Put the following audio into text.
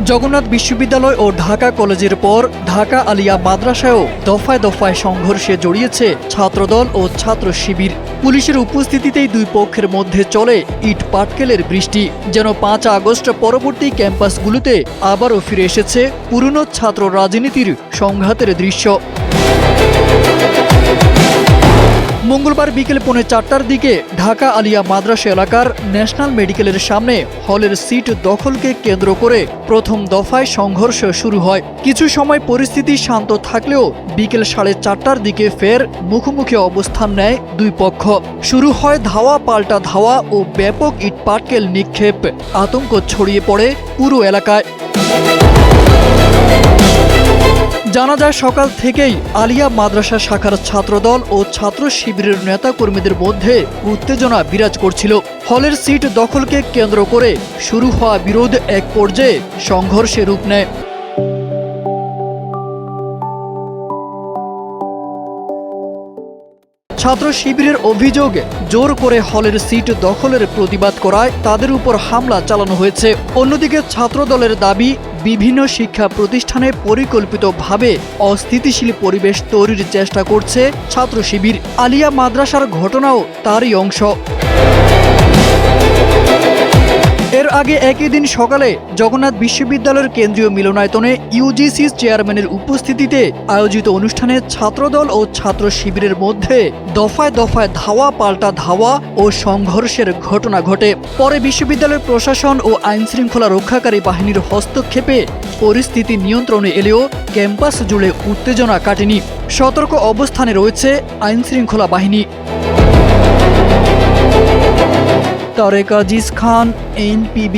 জগন্নাথ বিশ্ববিদ্যালয় ও ঢাকা কলেজের পর ঢাকা আলিয়া মাদ্রাসায়ও দফায় দফায় সংঘর্ষে জড়িয়েছে ছাত্রদল ও ছাত্র শিবির। পুলিশের উপস্থিতিতেই দুই পক্ষের মধ্যে চলে ইট পাটকেলের বৃষ্টি। যেন ৫ আগস্ট পরবর্তী ক্যাম্পাসগুলোতে আবারও ফিরে এসেছে পুরনো ছাত্র রাজনীতির সংঘাতের দৃশ্য। মঙ্গলবার বিকেল 4:30টার দিকে ঢাকা আলিয়া মাদ্রাসা এলাকার ন্যাশনাল মেডিকেলের সামনে হলের সিট দখলকে কেন্দ্র করে প্রথম দফায় সংঘর্ষ শুরু হয়। কিছু সময় পরিস্থিতি শান্ত থাকলেও বিকেল 4:30টার দিকে ফের মুখোমুখি অবস্থান নেয় দুই পক্ষ। শুরু হয় ধাওয়া পাল্টা ধাওয়া ও ব্যাপক ইট পাটকেল নিক্ষেপ। আতঙ্ক ছড়িয়ে পড়ে পুরো এলাকায়। জানা যায়, সকাল থেকেই আলিয়া মাদ্রাসা শাখার ছাত্রদল ও ছাত্র শিবিরের নেতাকর্মীদের মধ্যে উত্তেজনা বিরাজ করছিল। হলের সিট দখলকে কেন্দ্র করে শুরু হওয়া বিরোধ এক পর্যায়ে সংঘর্ষে রূপ নেয়। ছাত্র শিবিরের অভিযোগ, জোর করে হলের সিট দখলের প্রতিবাদ করায় তাদের উপর হামলা চালানো হয়েছে। অন্যদিকে ছাত্রদলের দাবি, বিভিন্ন শিক্ষা প্রতিষ্ঠানে পরিকল্পিতভাবে অস্থিতিশীল পরিবেশ তৈরির চেষ্টা করছে ছাত্র শিবির। আলিয়া মাদ্রাসার ঘটনাও তারই অংশ। এর আগে একই দিন সকালে জগন্নাথ বিশ্ববিদ্যালয়ের কেন্দ্রীয় মিলনায়তনে ইউজিসি চেয়ারম্যানের উপস্থিতিতে আয়োজিত অনুষ্ঠানে ছাত্রদল ও ছাত্র শিবিরের মধ্যে দফায় দফায় ধাওয়া পাল্টা ধাওয়া ও সংঘর্ষের ঘটনা ঘটে। পরে বিশ্ববিদ্যালয়ের প্রশাসন ও আইনশৃঙ্খলা রক্ষাকারী বাহিনীর হস্তক্ষেপে পরিস্থিতি নিয়ন্ত্রণে এলেও ক্যাম্পাস জুড়ে উত্তেজনা কাটেনি। সতর্ক অবস্থানে রয়েছে আইনশৃঙ্খলা বাহিনী। তারেক আজিজ খান, NPB।